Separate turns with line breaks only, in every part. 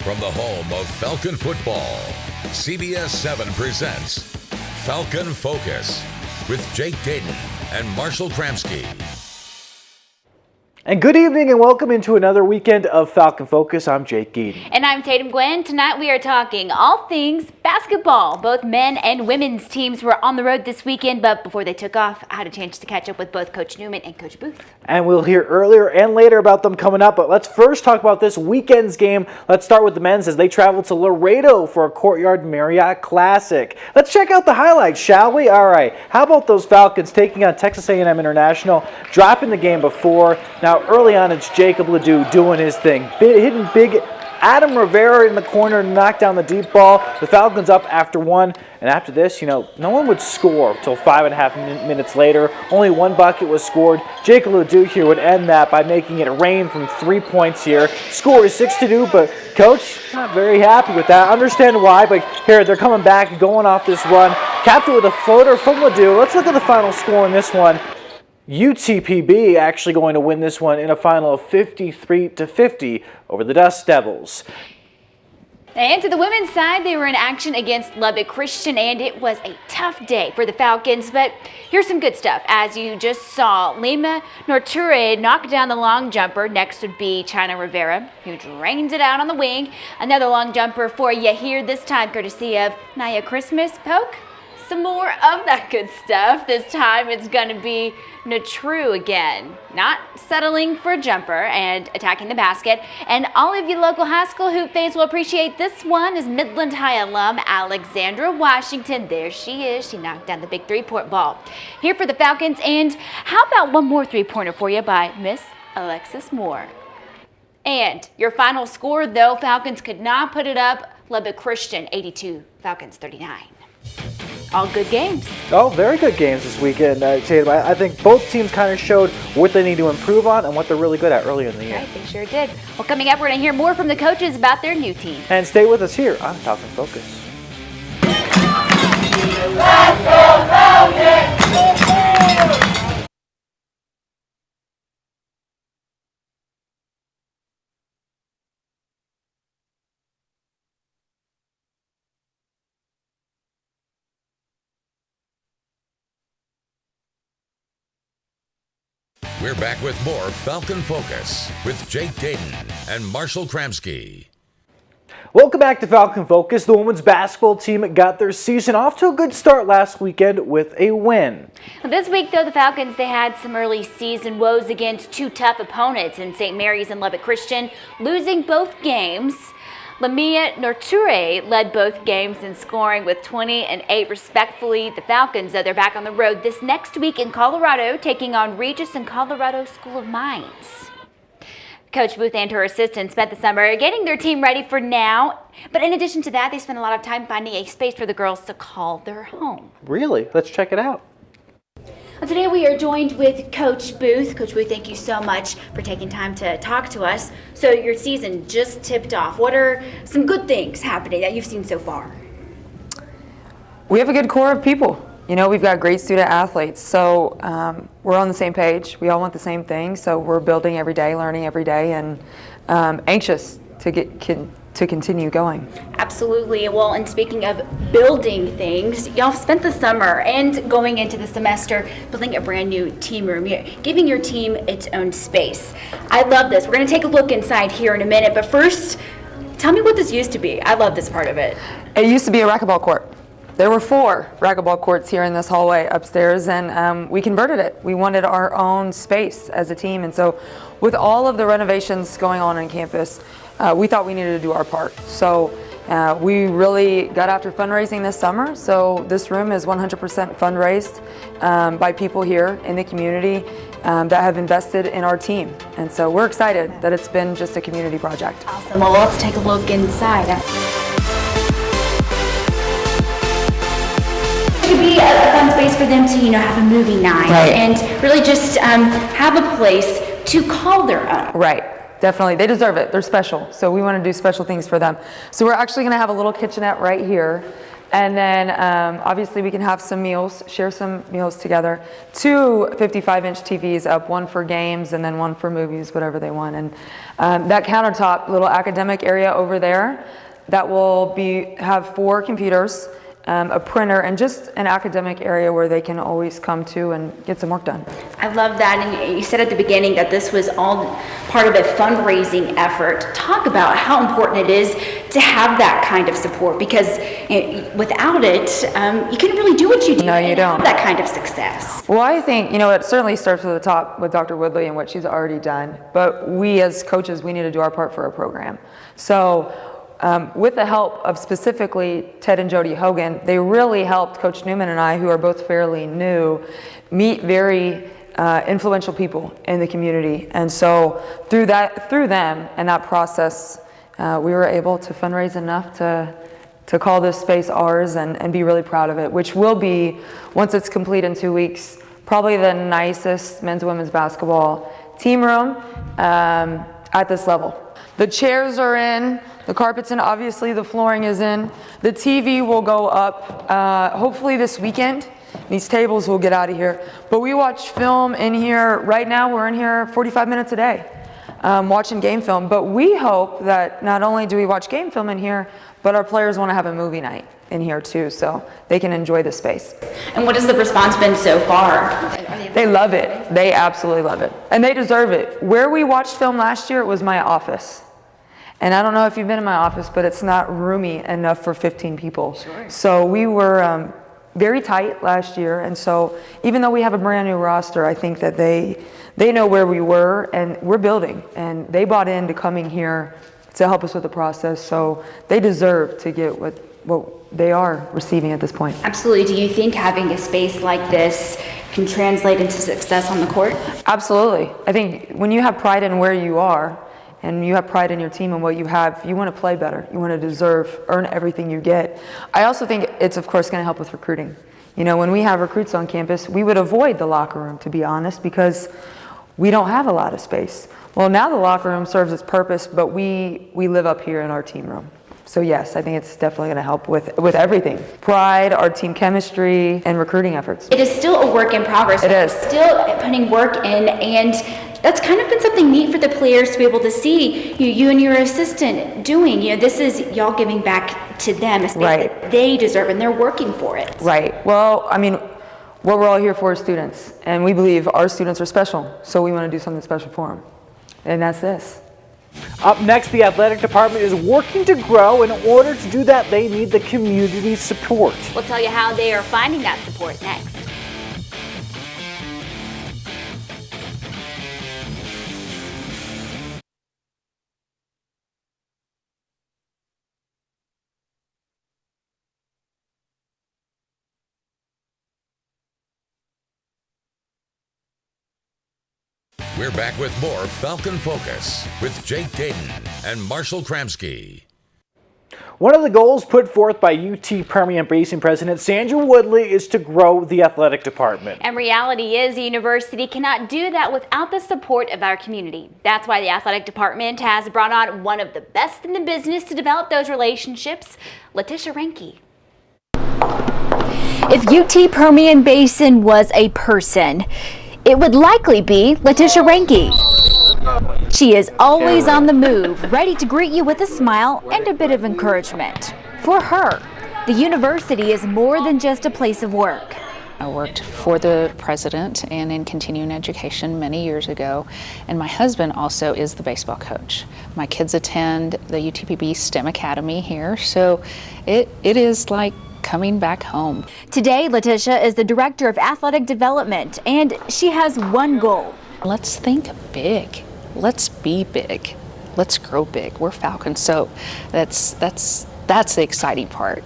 From the home of Falcon football, CBS 7 presents Falcon Focus with Jake Dayton and Marshall Kramsky.
And good evening and welcome into another weekend of Falcon Focus. I'm Jake Geeden.
And I'm Tatum Gwen. Tonight we are talking all things basketball. Both men and women's teams were on the road this weekend, but before they took off, I had a chance to catch up with both Coach Newman and Coach Booth. And
we'll hear earlier and later about them coming up, but let's first talk about this weekend's game. Let's start with the men's as they travel to Laredo for a Courtyard Marriott Classic. Let's check out the highlights, shall we? All right. How about those Falcons taking on Texas A&M International, dropping the game before. Now, early on, it's Jacob Ledoux doing his thing, hitting big. Adam Rivera in the corner to knock down the deep ball. The Falcons up after one, and after this, no one would score until 5.5 minutes later. Only one bucket was scored. Jacob Ledoux here would end that by making it rain from 3 points here. Score is 6-2, but Coach not very happy with that. I understand why, but here they're coming back, going off this run. Capped it with a floater from Ledoux. Let's look at the final score in this one. UTPB actually going to win this one in a final of 53-50 over the Dust Devils.
And to the women's side, they were in action against Lubbock Christian, and it was a tough day for the Falcons. But here's some good stuff. As you just saw, Lima Norture knocked down the long jumper. Next would be China Rivera, who drains it out on the wing. Another long jumper for you here, this time courtesy of Naya Christmas. Poke. Some more of that good stuff. This time it's going to be Natru again, not settling for a jumper and attacking the basket. And all of you local high school hoop fans will appreciate this one is Midland High alum Alexandra Washington. There she is. She knocked down the big three-point ball. Here for the Falcons. And how about one more three-pointer for you by Miss Alexis Moore. And your final score, though, Falcons could not put it up. Lubbock Christian 82, Falcons 39. All good games. Oh, very good games this weekend, Tatum. I think both teams kind of showed what they need to improve on and what they're really good at earlier in the year. Right, they sure did. Well, coming up, we're going to hear more from the coaches about their new team. And stay with us here on Falcon Focus. Let's go, Falcons!
We're back with more Falcon Focus with Jake Dayton and Marshall Kramsky.
Welcome back to Falcon Focus. The women's basketball team got their season off to a good start last weekend with a win.
This week, though, the Falcons, they had some early season woes against two tough opponents in St. Mary's and Lubbock Christian, losing both games. Lamia Norture led both games in scoring with 20 and 8 respectively. The Falcons, though, they're back on the road this next week in Colorado, taking on Regis and Colorado School of Mines. Coach Booth and her assistant spent the summer getting their team ready for now. But in addition to that, they spent a lot of time finding a space for the girls to call their home.
Really? Let's check it out.
Today we are joined with Coach Booth. Coach Booth, thank you so much for taking time to talk to us. So your season just tipped off. What are some good things happening that you've seen so far?
We have a good core of people. We've got great student athletes. So we're on the same page. We all want the same thing. So we're building every day, learning every day, and anxious to continue going.
Absolutely. Well, and speaking of building things, y'all spent the summer and going into the semester building a brand new team room, giving your team its own space. I love this. We're going to take a look inside here in a minute, but first, tell me what this used to be. I love this part of it.
It used to be a racquetball court. There were 4 racquetball courts here in this hallway upstairs, and we converted it. We wanted our own space as a team, and so with all of the renovations going on campus, we thought we needed to do our part. So we really got after fundraising this summer. So this room is 100% fundraised by people here in the community that have invested in our team. And so we're excited that it's been just a community project.
Awesome. Well, let's take a look inside. It could be a fun space for them to, have a movie night, right, and really just have a place to call their own.
Right. Definitely. They deserve it. They're special. So we want to do special things for them. So we're actually going to have a little kitchenette right here. And then obviously we can have some meals, share some meals together. 2 55-inch TVs up, one for games and then one for movies, whatever they want. And that countertop, little academic area over there, that will have 4 computers, a printer, and just an academic area where they can always come to and get some work done.
I love that, and you said at the beginning that this was all part of a fundraising effort. Talk about how important it is to have that kind of support, because without it, you couldn't really do what you do.
No, you don't.
Have that kind of success.
Well, I think, it certainly starts at the top with Dr. Woodley and what she's already done, but we as coaches, we need to do our part for our program. So with the help of specifically Ted and Jody Hogan, they really helped Coach Newman and I, who are both fairly new, meet very influential people in the community. And so through them and that process, we were able to fundraise enough to call this space ours and be really proud of it, which will be, once it's complete in 2 weeks, probably the nicest men's and women's basketball team room at this level. The chairs are in, the carpet's in, obviously the flooring is in. The TV will go up hopefully this weekend. These tables will get out of here. But we watch film in here, right now we're in here 45 minutes a day watching game film. But we hope that not only do we watch game film in here, but our players want to have a movie night in here too, so they can enjoy the space.
And what has the response been so far?
They love it. They absolutely love it. And they deserve it. Where we watched film last year, it was my office. And I don't know if you've been in my office, but it's not roomy enough for 15 people. Sure. So we were very tight last year. And so even though we have a brand new roster, I think that they know where we were and we're building. And they bought into coming here to help us with the process. So they deserve to get what they are receiving at this point.
Absolutely. Do you think having a space like this can translate into success on the court?
Absolutely. I think when you have pride in where you are, and you have pride in your team and what you have, you want to play better. You want to earn everything you get. I also think it's, of course, going to help with recruiting. When we have recruits on campus, we would avoid the locker room, to be honest, because we don't have a lot of space. Well, now the locker room serves its purpose, but we live up here in our team room. So yes, I think it's definitely going to help with everything. Pride, our team chemistry, and recruiting efforts.
It is still a work in progress.
It is.
Still putting work in, and that's kind of been something neat for the players to be able to see you and your assistant doing. This is y'all giving back to them, a space that they deserve, and they're working for it.
Right. Well, I mean, what we're all here for is students, and we believe our students are special, so we want to do something special for them, and that's this.
Up next, the athletic department is working to grow. In order to do that, they need the community support.
We'll tell you how they are finding that support next.
We're back with more Falcon Focus with Jake Dayton and Marshall Kramsky.
One of the goals put forth by UT Permian Basin President Sandra Woodley is to grow the athletic department.
And reality is the university cannot do that without the support of our community. That's why the athletic department has brought on one of the best in the business to develop those relationships, Letitia Renke. If UT Permian Basin was a person, it would likely be Letitia Renke. She is always on the move, ready to greet you with a smile and a bit of encouragement. For her, the university is more than just a place of work.
I worked for the president and in continuing education many years ago, and my husband also is the baseball coach. My kids attend the UTPB STEM Academy here, so it is like coming back home.
Today, Letitia is the Director of Athletic Development, and she has one goal.
Let's think big. Let's be big. Let's grow big. We're Falcon, so that's the exciting part.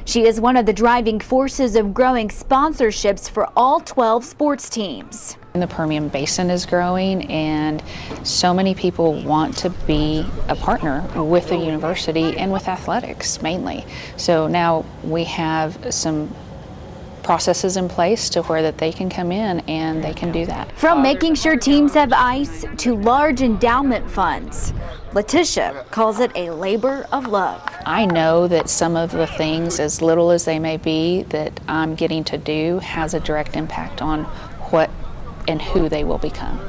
She is one of the driving forces of growing sponsorships for all 12 sports teams.
The Permian Basin is growing, and so many people want to be a partner with the university and with athletics mainly. So now we have some processes in place to where that they can come in and they can do that.
From making sure teams have ice to large endowment funds, Letitia calls it a labor of love.
I know that some of the things, as little as they may be, that I'm getting to do has a direct impact on what and who they will become.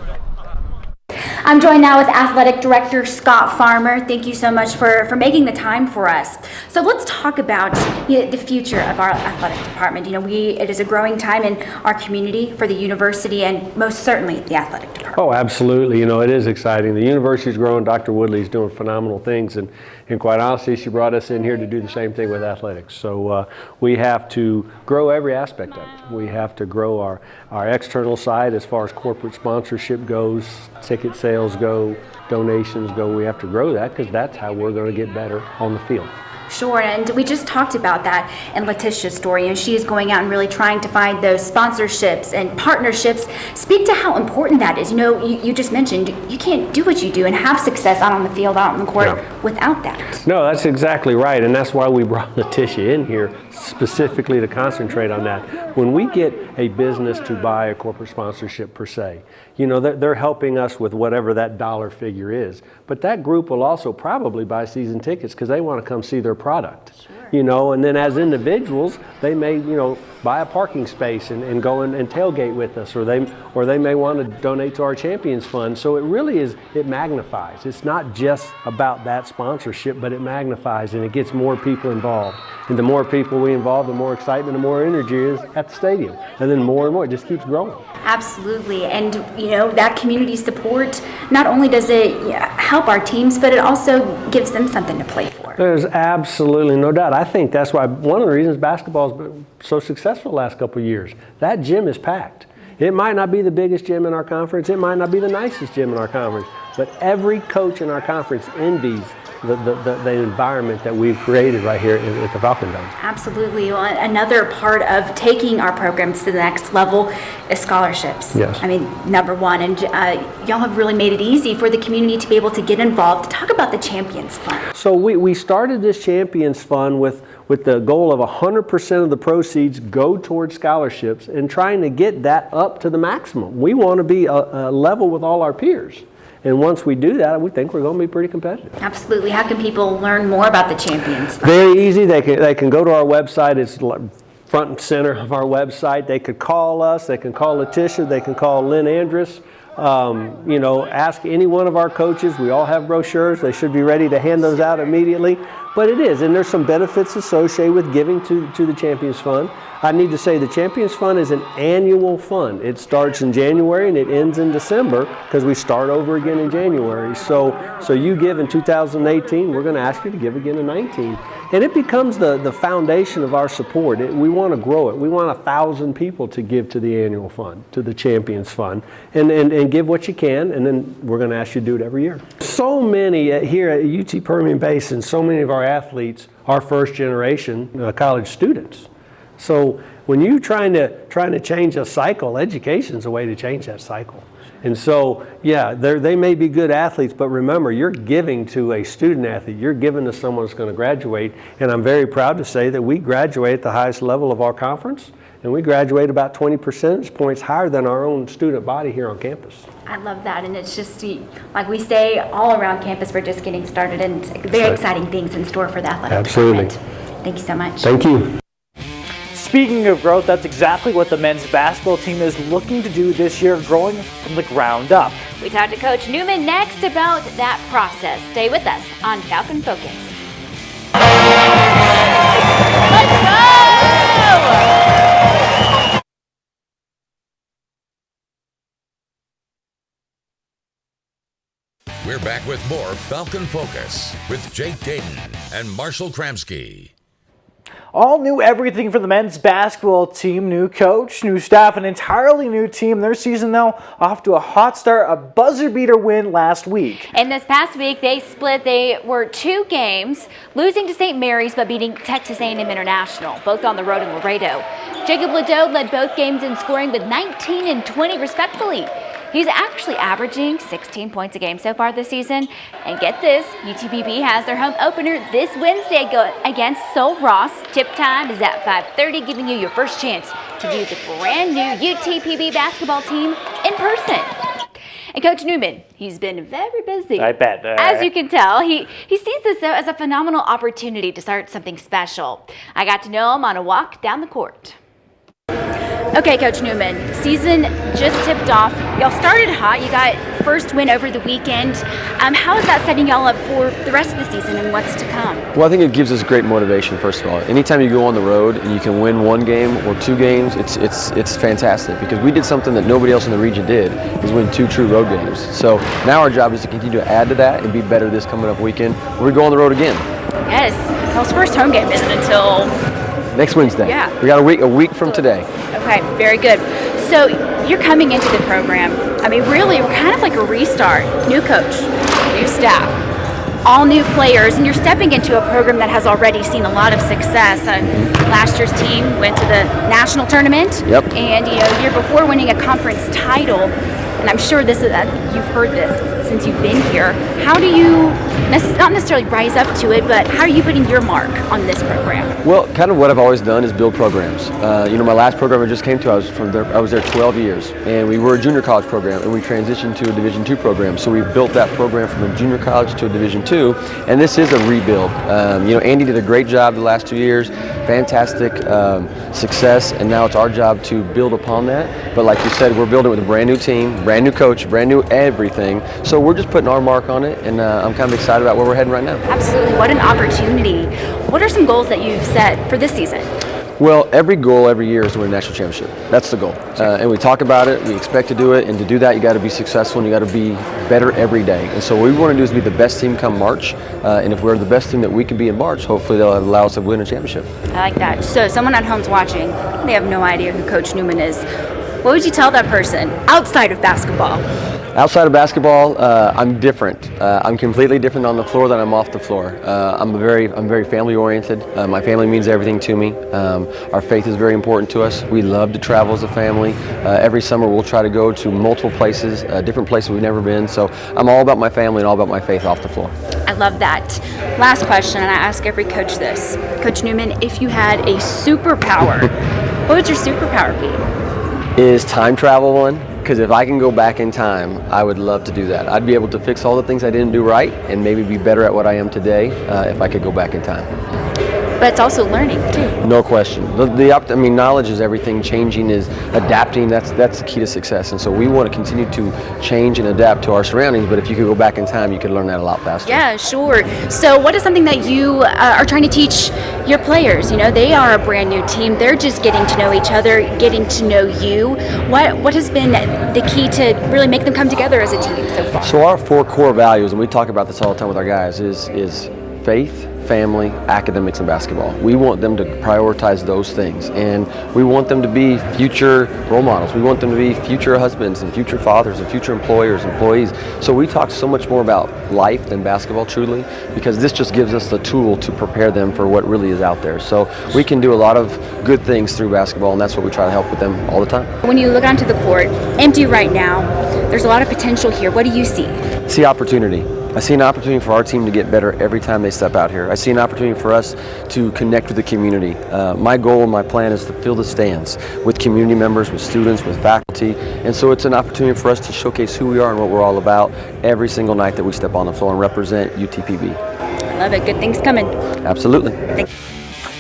I'm joined now with Athletic Director Scott Farmer. Thank you so much for making the time for us. So let's talk about the future of our athletic department. It is a growing time in our community for the university and most certainly the athletic department.
Oh, absolutely. It is exciting. The university's growing. Dr. Woodley's doing phenomenal things, and quite honestly, she brought us in here to do the same thing with athletics. So we have to grow every aspect of it. We have to grow our external side as far as corporate sponsorship goes, ticket sales go, donations go. We have to grow that because that's how we're going to get better on the field.
Sure, and we just talked about that in Letitia's story, and she is going out and really trying to find those sponsorships and partnerships. Speak to how important that is. You just mentioned you can't do what you do and have success out on the field, out on the court without that.
No, that's exactly right, and that's why we brought Letitia in here specifically to concentrate on that. When we get a business to buy a corporate sponsorship per se, they're helping us with whatever that dollar figure is. But that group will also probably buy season tickets because they want to come see their product. And then as individuals, they may, buy a parking space and go and tailgate with us, or they may want to donate to our Champions Fund. So it magnifies. It's not just about that sponsorship, but it magnifies and it gets more people involved. And the more people we involve, the more excitement and more energy is at the stadium. And then more and more, it just keeps growing.
Absolutely. And, that community support, not only does it help our teams, but it also gives them something to play for.
There's absolutely no doubt. I think that's why one of the reasons basketball has been so successful the last couple of years. That gym is packed. It might not be the biggest gym in our conference. It might not be the nicest gym in our conference. But every coach in our conference envies the environment that we've created right here at the Falcon Dome.
Absolutely. Well, another part of taking our programs to the next level is scholarships.
Yes.
Number one, and y'all have really made it easy for the community to be able to get involved. Talk about the Champions Fund.
So we started this Champions Fund with the goal of 100% of the proceeds go towards scholarships and trying to get that up to the maximum. We want to be level with all our peers. And once we do that, we think we're going to be pretty competitive.
Absolutely. How can people learn more about the Champions Fund?
Very easy. They can go to our website. It's front and center of our website. They could call us. They can call Letitia. They can call Lynn Andrus. Ask any one of our coaches. We all have brochures. They should be ready to hand those out immediately. But it is, and there's some benefits associated with giving to the Champions Fund. I need to say the Champions Fund is an annual fund. It starts in January and it ends in December because we start over again in January. So you give in 2018, we're going to ask you to give again in 19. And it becomes the foundation of our support. We want to grow it. We want 1,000 people to give to the annual fund, to the Champions Fund, and give what you can, and then we're going to ask you to do it every year. So many here at UT Permian Basin, so many of our athletes are first generation college students. So when you're trying to change a cycle, education's a way to change that cycle. And so, they may be good athletes, but remember, you're giving to a student athlete. You're giving to someone that's going to graduate. And I'm very proud to say that we graduate at the highest level of our conference, and we graduate about 20 percentage points higher than our own student body here on campus.
I love that, and it's just, like we say, all around campus, we're just getting started, and very exciting things in store for the athletic department. Thank you so much.
Thank you.
Speaking of growth, that's exactly what the men's basketball team is looking to do this year, growing from the ground up.
We talked to Coach Newman next about that process. Stay with us on Falcon Focus.
We're back with more Falcon Focus with Jake Dayton and Marshall Kramsky.
All new everything for the men's basketball team. New coach, new staff, an entirely new team. Their season, though, off to a hot start, a buzzer-beater win last week.
And this past week, they were 2 games, losing to St. Mary's but beating Texas A&M International, both on the road in Laredo. Jacob Ladeau led both games in scoring with 19 and 20 respectively. He's actually averaging 16 points a game so far this season. And get this, UTPB has their home opener this Wednesday against Sol Ross. Tip time is at 5:30, giving you your first chance to view the brand new UTPB basketball team in person. And Coach Newman, he's been very busy.
I bet.
As you can tell, he sees this though as a phenomenal opportunity to start something special. I got to know him on a walk down the court. Okay, Coach Newman, season just tipped off. Y'all started hot. You got first win over the weekend. How is that setting y'all up for the rest of the season and what's to come?
Well, I think it gives us great motivation, first of all. Anytime you go on the road and you can win one game or two games, it's fantastic, because we did something that nobody else in the region did, is win 2 true road games. So now our job is to continue to add to that and be better this coming up weekend when we go on the road again.
Yes, y'all's first home game isn't until
next Wednesday.
Yeah.
We got a week from today.
Okay, very good. So you're coming into the program, I mean, really kind of like a restart. New coach, new staff, all new players, and you're stepping into a program that has already seen a lot of success. Last year's team went to the national tournament.
Yep.
And, year before winning a conference title. And I'm sure this is you've heard this since you've been here. How do you, not necessarily rise up to it, but how are you putting your mark on this program?
Well, kind of what I've always done is build programs. My last program I just came to, I was there 12 years, and we were a junior college program, and we transitioned to a Division II program. So we've built that program from a junior college to a Division II, and this is a rebuild. Andy did a great job the last 2 years, fantastic success, and now it's our job to build upon that. But like you said, we're building with a brand new team, brand new coach, brand new everything. So we're just putting our mark on it, and I'm kind of excited about where we're heading right now.
Absolutely. What an opportunity. What are some goals that you've set for this season?
Well, every goal every year is to win a national championship. That's the goal. And we talk about it, we expect to do it, and to do that you got to be successful and you got to be better every day. And so what we want to do is be the best team come March, and if we're the best team that we can be in March, hopefully they'll allow us to win a championship.
I like that. So someone at home's watching, they have no idea who Coach Newman is. What would you tell that person outside of basketball?
Outside of basketball, I'm different. I'm completely different on the floor than I'm off the floor. I'm very family oriented. My family means everything to me. Our faith is very important to us. We love to travel as a family. Every summer we'll try to go to multiple places, different places we've never been. So I'm all about my family and all about my faith off the floor.
I love that. Last question, and I ask every coach this. Coach Newman, if you had a superpower, what would your superpower be?
Is time travel one? Because if I can go back in time, I would love to do that. I'd be able to fix all the things I didn't do right and maybe be better at what I am today if I could go back in time.
But it's also learning too.
No question. Knowledge is everything. Changing is adapting. That's the key to success. And so we want to continue to change and adapt to our surroundings. But if you could go back in time, you could learn that a lot faster.
Yeah, sure. So what is something that you are trying to teach your players? They are a brand new team. They're just getting to know each other, getting to know you. What has been the key to really make them come together as a team so far?
So our 4 core values, and we talk about this all the time with our guys, is faith, family, academics, and basketball. We want them to prioritize those things, and we want them to be future role models. We want them to be future husbands and future fathers and future employers, employees. So we talk so much more about life than basketball, truly, because this just gives us the tool to prepare them for what really is out there. So we can do a lot of good things through basketball, and that's what we try to help with them all the time.
When you look onto the court, empty right now, there's a lot of potential here. What do you see?
See opportunity. I see an opportunity for our team to get better every time they step out here. I see an opportunity for us to connect with the community. My goal and my plan is to fill the stands with community members, with students, with faculty. And so it's an opportunity for us to showcase who we are and what we're all about every single night that we step on the floor and represent UTPB.
I love it. Good things coming.
Absolutely.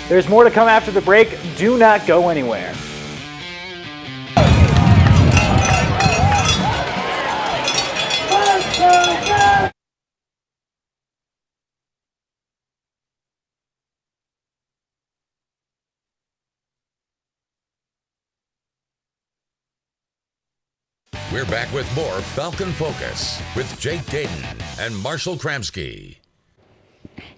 There's more to come after the break. Do not go anywhere.
We're back with more Falcon Focus with Jake Dayton and Marshall Kramsky.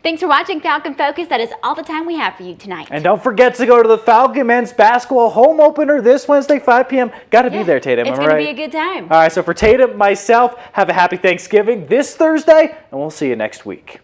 Thanks for watching Falcon Focus. That is all the time we have for you tonight.
And don't forget to go to the Falcon men's basketball home opener this Wednesday, 5 p.m. Got to be there, Tatum.
It's going to be a good time.
All right, so for Tatum, myself, have a happy Thanksgiving this Thursday, and we'll see you next week.